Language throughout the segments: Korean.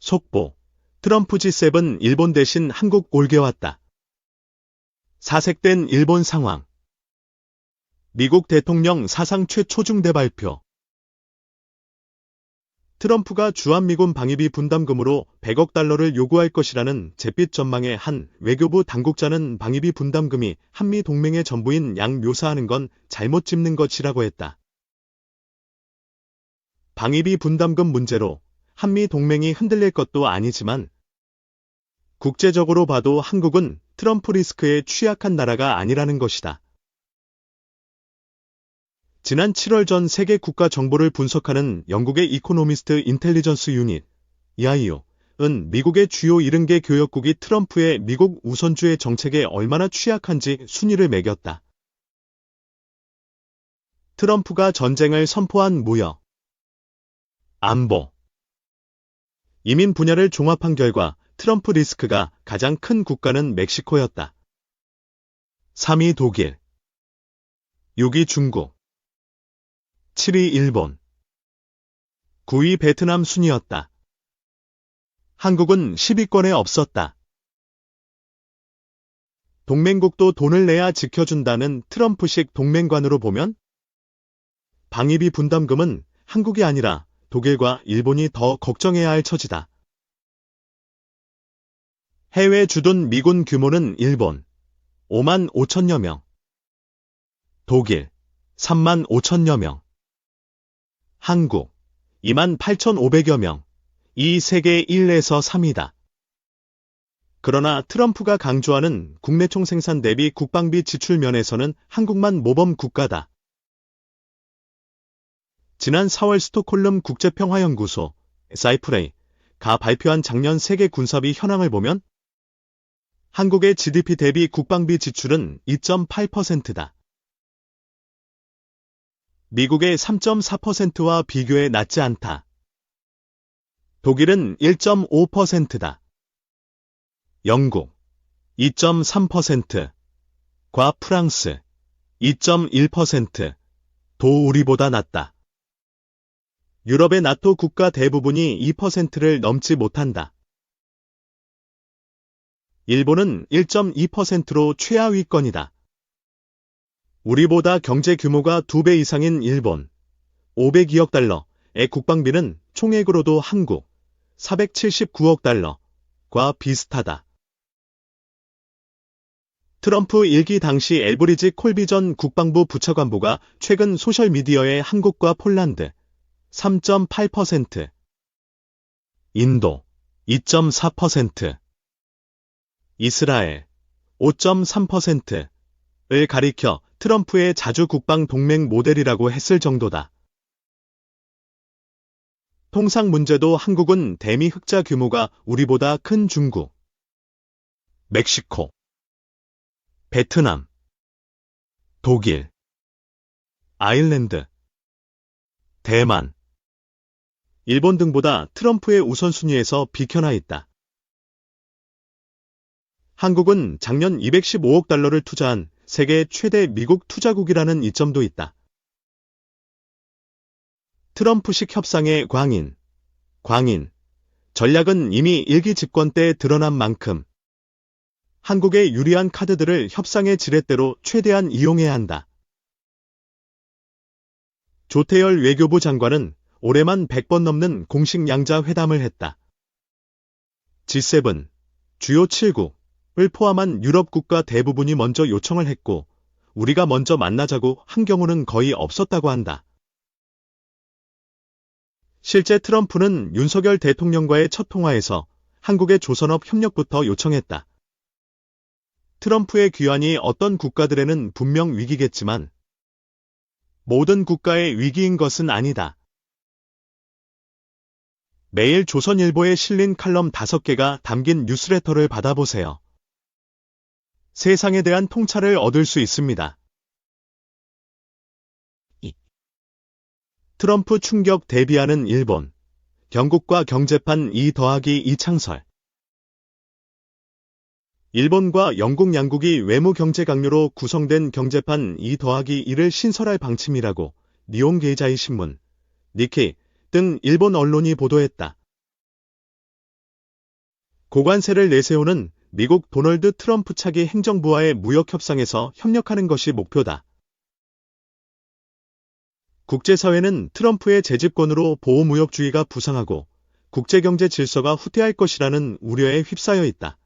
속보. 트럼프 G7 일본 대신 한국 올겨왔다. 사색된 일본 상황. 미국 대통령 사상 최초중대 발표. 트럼프가 주한미군 방위비 분담금으로 100억 달러를 요구할 것이라는 잿빛 전망의 한 외교부 당국자는 방위비 분담금이 한미 동맹의 전부인 양 묘사하는 건 잘못 짚는 것이라고 했다. 방위비 분담금 문제로 한미 동맹이 흔들릴 것도 아니지만 국제적으로 봐도 한국은 트럼프 리스크에 취약한 나라가 아니라는 것이다. 지난 7월 전 세계 국가 정보를 분석하는 영국의 이코노미스트 인텔리전스 유닛, EIU는 미국의 주요 70개 교역국이 트럼프의 미국 우선주의 정책에 얼마나 취약한지 순위를 매겼다. 트럼프가 전쟁을 선포한 무역, 안보, 이민 분야를 종합한 결과 트럼프 리스크가 가장 큰 국가는 멕시코였다. 3위 독일, 6위 중국, 7위 일본, 9위 베트남 순이었다. 한국은 10위권에 없었다. 동맹국도 돈을 내야 지켜준다는 트럼프식 동맹관으로 보면 방위비 분담금은 한국이 아니라 독일과 일본이 더 걱정해야 할 처지다. 해외 주둔 미군 규모는 일본 5만 5천여 명, 독일 3만 5천여 명, 한국 2만 8,500여 명, 이 세계 1에서 3위다. 그러나 트럼프가 강조하는 국내 총생산 대비 국방비 지출 면에서는 한국만 모범 국가다. 지난 4월 스톡홀름 국제평화연구소 사이프레이가 발표한 작년 세계 군사비 현황을 보면 한국의 GDP 대비 국방비 지출은 2.8%다. 미국의 3.4%와 비교해 낮지 않다. 독일은 1.5%다. 영국 2.3%과 프랑스 2.1%도 우리보다 낮다. 유럽의 나토 국가 대부분이 2%를 넘지 못한다. 일본은 1.2%로 최하위권이다. 우리보다 경제 규모가 2배 이상인 일본, 502억 달러의 국방비는 총액으로도 한국, 479억 달러과 비슷하다. 트럼프 1기 당시 엘브리지 콜비 전 국방부 부차관보가 최근 소셜미디어에 한국과 폴란드, 3.8%, 인도, 2.4%, 이스라엘, 5.3%를 가리켜 트럼프의 자주 국방 동맹 모델이라고 했을 정도다. 통상 문제도 한국은 대미 흑자 규모가 우리보다 큰 중국, 멕시코, 베트남, 독일, 아일랜드, 대만, 일본 등보다 트럼프의 우선순위에서 비켜나 있다. 한국은 작년 215억 달러를 투자한 세계 최대 미국 투자국이라는 이점도 있다. 트럼프식 협상의 광인, 전략은 이미 1기 집권 때 드러난 만큼 한국의 유리한 카드들을 협상의 지렛대로 최대한 이용해야 한다. 조태열 외교부 장관은 올해만 100번 넘는 공식 양자 회담을 했다. G7, 주요 7국을 포함한 유럽 국가 대부분이 먼저 요청을 했고 우리가 먼저 만나자고 한 경우는 거의 없었다고 한다. 실제 트럼프는 윤석열 대통령과의 첫 통화에서 한국의 조선업 협력부터 요청했다. 트럼프의 귀환이 어떤 국가들에는 분명 위기겠지만 모든 국가의 위기인 것은 아니다. 매일 조선일보에 실린 칼럼 5개가 담긴 뉴스레터를 받아보세요. 세상에 대한 통찰을 얻을 수 있습니다. 트럼프 충격 대비하는 일본, 영국과 경제판 2더하기 2창설. 일본과 영국 양국이 외무 경제 강요로 구성된 경제판 2더하기 2를 신설할 방침이라고 니혼게이자이 신문, 니케이 등 일본 언론이 보도했다. 고관세를 내세우는 미국 도널드 트럼프 차기 행정부와의 무역 협상에서 협력하는 것이 목표다. 국제사회는 트럼프의 재집권으로 보호무역주의가 부상하고 국제경제 질서가 후퇴할 것이라는 우려에 휩싸여 있다.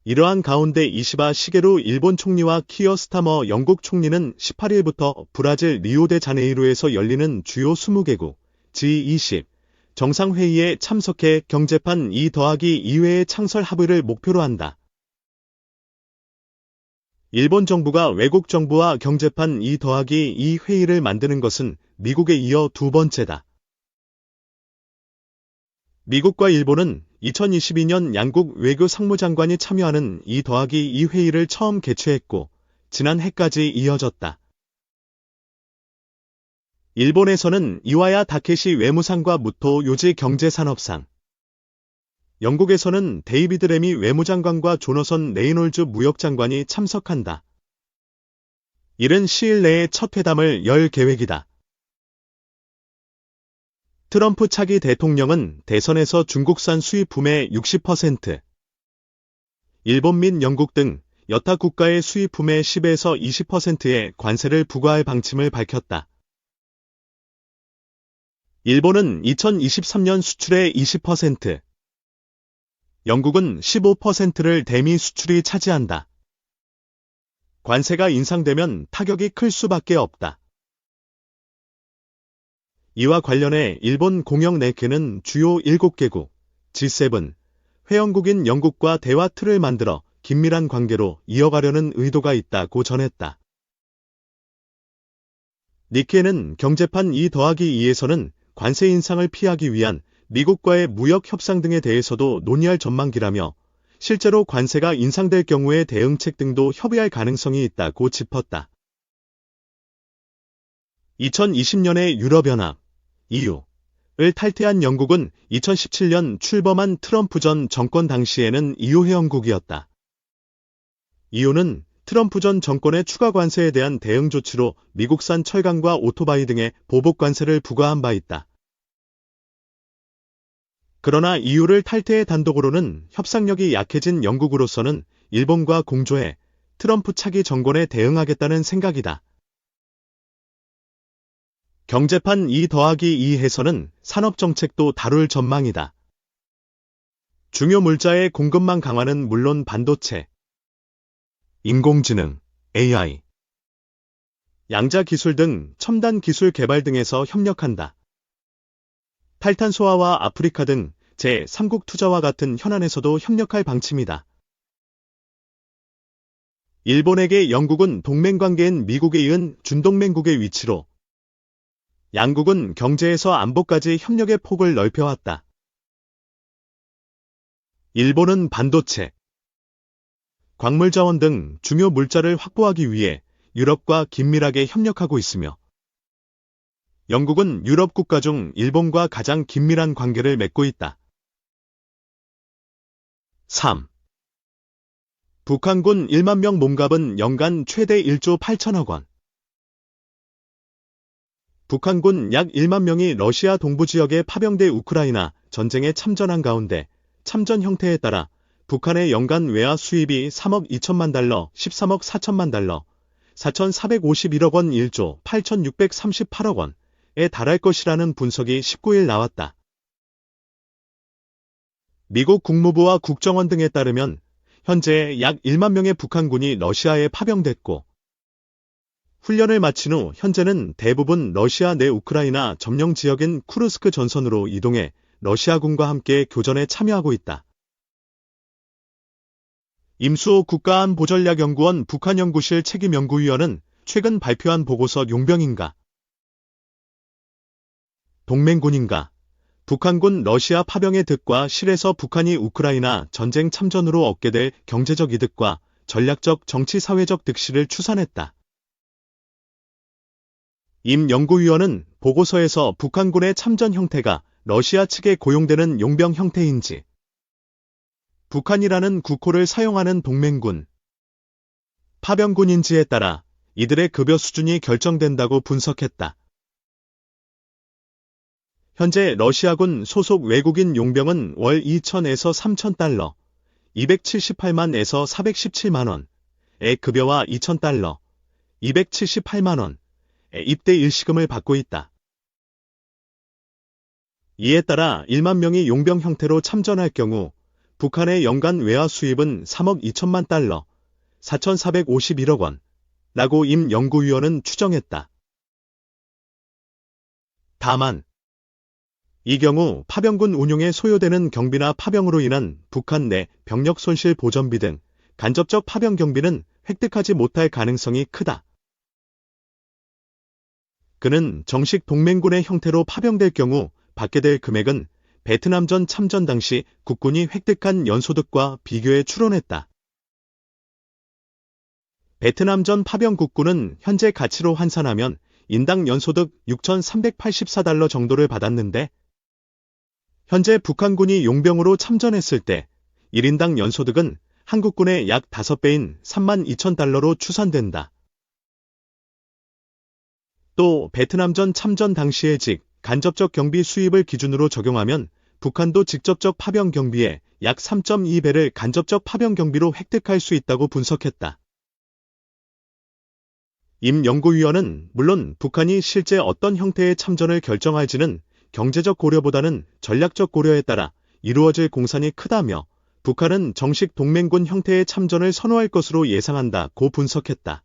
이러한 가운데 이시바 시게루 일본 총리와 키어 스타머 영국 총리는 18일부터 브라질 리오데자네이루에서 열리는 주요 20개국 G20 정상회의에 참석해 경제판 2+2회의 창설 합의를 목표로 한다. 일본 정부가 외국 정부와 경제판 2+2 회의를 만드는 것은 미국에 이어 두 번째다. 미국과 일본은 2022년 양국 외교 상무장관이 참여하는 2+2 회의를 처음 개최했고 지난해까지 이어졌다. 일본에서는 이와야 다케시 외무상과 무토 요지 경제산업상, 영국에서는 데이비드 레미 외무장관과 조너선 레이놀즈 무역장관이 참석한다. 이른 시일 내에 첫 회담을 열 계획이다. 트럼프 차기 대통령은 대선에서 중국산 수입품의 60%, 일본 및 영국 등 여타 국가의 수입품의 10에서 20%의 관세를 부과할 방침을 밝혔다. 일본은 2023년 수출의 20%, 영국은 15%를 대미 수출이 차지한다. 관세가 인상되면 타격이 클 수밖에 없다. 이와 관련해 일본 공영 네케는 주요 7개국 G7 회원국인 영국과 대화 틀을 만들어 긴밀한 관계로 이어가려는 의도가 있다고 전했다. 니케는 경제판 2+2에서는 관세 인상을 피하기 위한 미국과의 무역 협상 등에 대해서도 논의할 전망기라며 실제로 관세가 인상될 경우의 대응책 등도 협의할 가능성이 있다고 짚었다. 2020년에 유럽연합 EU를 탈퇴한 영국은 2017년 출범한 트럼프 전 정권 당시에는 EU 회원국이었다. EU는 트럼프 전 정권의 추가 관세에 대한 대응 조치로 미국산 철강과 오토바이 등의 보복 관세를 부과한 바 있다. 그러나 EU를 탈퇴해 단독으로는 협상력이 약해진 영국으로서는 일본과 공조해 트럼프 차기 정권에 대응하겠다는 생각이다. 경제판 2+2에서는 산업정책도 다룰 전망이다. 중요 물자의 공급망 강화는 물론 반도체, 인공지능, AI, 양자 기술 등 첨단 기술 개발 등에서 협력한다. 탈탄소화와 아프리카 등 제3국 투자와 같은 현안에서도 협력할 방침이다. 일본에게 영국은 동맹관계인 미국에 이은 준동맹국의 위치로 양국은 경제에서 안보까지 협력의 폭을 넓혀왔다. 일본은 반도체, 광물자원 등 중요 물자를 확보하기 위해 유럽과 긴밀하게 협력하고 있으며 영국은 유럽 국가 중 일본과 가장 긴밀한 관계를 맺고 있다. 3. 북한군 1만 명 몸값은 연간 최대 1조 8천억 원. 북한군 약 1만 명이 러시아 동부 지역에 파병돼 우크라이나 전쟁에 참전한 가운데 참전 형태에 따라 북한의 연간 외화 수입이 3억 2천만 달러, 13억 4천만 달러, 4,451억 원 1조 8,638억 원에 달할 것이라는 분석이 19일 나왔다. 미국 국무부와 국정원 등에 따르면 현재 약 1만 명의 북한군이 러시아에 파병됐고 훈련을 마친 후 현재는 대부분 러시아 내 우크라이나 점령 지역인 쿠르스크 전선으로 이동해 러시아군과 함께 교전에 참여하고 있다. 임수호 국가안보전략연구원 북한연구실 책임연구위원은 최근 발표한 보고서 용병인가, 동맹군인가, 북한군 러시아 파병의 득과 실에서 북한이 우크라이나 전쟁 참전으로 얻게 될 경제적 이득과 전략적 정치-사회적 득실을 추산했다. 임 연구위원은 보고서에서 북한군의 참전 형태가 러시아 측에 고용되는 용병 형태인지, 북한이라는 국호를 사용하는 동맹군, 파병군인지에 따라 이들의 급여 수준이 결정된다고 분석했다. 현재 러시아군 소속 외국인 용병은 월 2,000에서 3,000달러, 278만에서 417만원의 급여와 2,000달러, 278만원의 입대 일시금을 받고 있다. 이에 따라 1만 명이 용병 형태로 참전할 경우 북한의 연간 외화 수입은 3억 2천만 달러, 4,451억 원, 라고 임 연구위원은 추정했다. 다만, 이 경우 파병군 운용에 소요되는 경비나 파병으로 인한 북한 내 병력 손실 보전비 등 간접적 파병 경비는 획득하지 못할 가능성이 크다. 그는 정식 동맹군의 형태로 파병될 경우 받게 될 금액은 베트남전 참전 당시 국군이 획득한 연소득과 비교해 추론했다. 베트남전 파병 국군은 현재 가치로 환산하면 인당 연소득 6,384달러 정도를 받았는데, 현재 북한군이 용병으로 참전했을 때 1인당 연소득은 한국군의 약 5배인 32,000달러로 추산된다. 또 베트남전 참전 당시의 직, 간접적 경비 수입을 기준으로 적용하면 북한도 직접적 파병 경비의 약 3.2배를 간접적 파병 경비로 획득할 수 있다고 분석했다. 임 연구위원은 물론 북한이 실제 어떤 형태의 참전을 결정할지는 경제적 고려보다는 전략적 고려에 따라 이루어질 공산이 크다며 북한은 정식 동맹군 형태의 참전을 선호할 것으로 예상한다고 분석했다.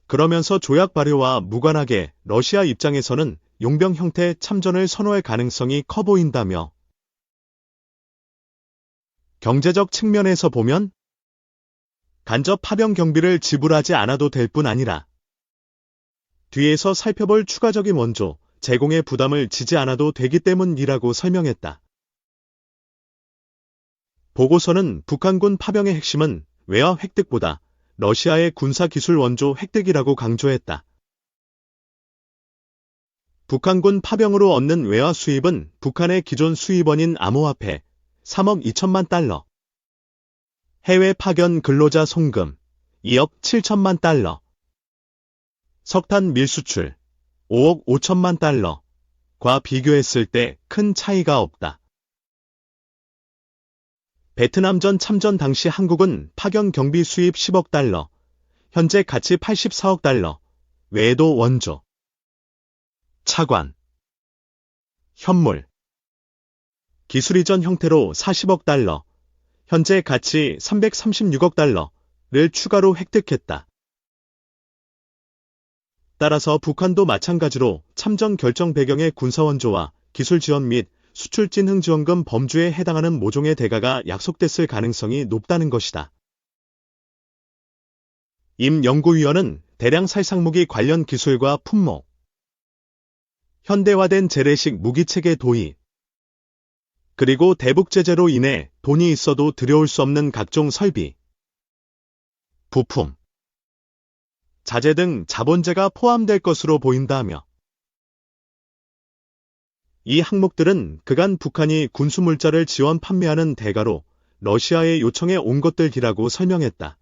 그러면서 조약 발효와 무관하게 러시아 입장에서는 용병 형태 참전을 선호할 가능성이 커 보인다며, 경제적 측면에서 보면 간접 파병 경비를 지불하지 않아도 될 뿐 아니라 뒤에서 살펴볼 추가적인 원조, 제공의 부담을 지지 않아도 되기 때문이라고 설명했다. 보고서는 북한군 파병의 핵심은 외화 획득보다 러시아의 군사기술 원조 획득이라고 강조했다. 북한군 파병으로 얻는 외화 수입은 북한의 기존 수입원인 암호화폐 3억 2천만 달러, 해외 파견 근로자 송금 2억 7천만 달러, 석탄 밀수출 5억 5천만 달러과 비교했을 때 큰 차이가 없다. 베트남전 참전 당시 한국은 파견 경비 수입 10억 달러, 현재 가치 84억 달러, 외에도 원조, 차관, 현물, 기술 이전 형태로 40억 달러, 현재 가치 336억 달러를 추가로 획득했다. 따라서 북한도 마찬가지로 참전 결정 배경의 군사원조와 기술 지원 및 수출 진흥 지원금 범주에 해당하는 모종의 대가가 약속됐을 가능성이 높다는 것이다. 임 연구위원은 대량 살상무기 관련 기술과 품목, 현대화된 재래식 무기체계 도입, 그리고 대북 제재로 인해 돈이 있어도 들여올 수 없는 각종 설비, 부품, 자재 등 자본재가 포함될 것으로 보인다며, 이 항목들은 그간 북한이 군수물자를 지원 판매하는 대가로 러시아의 요청에 온 것들이라고 설명했다.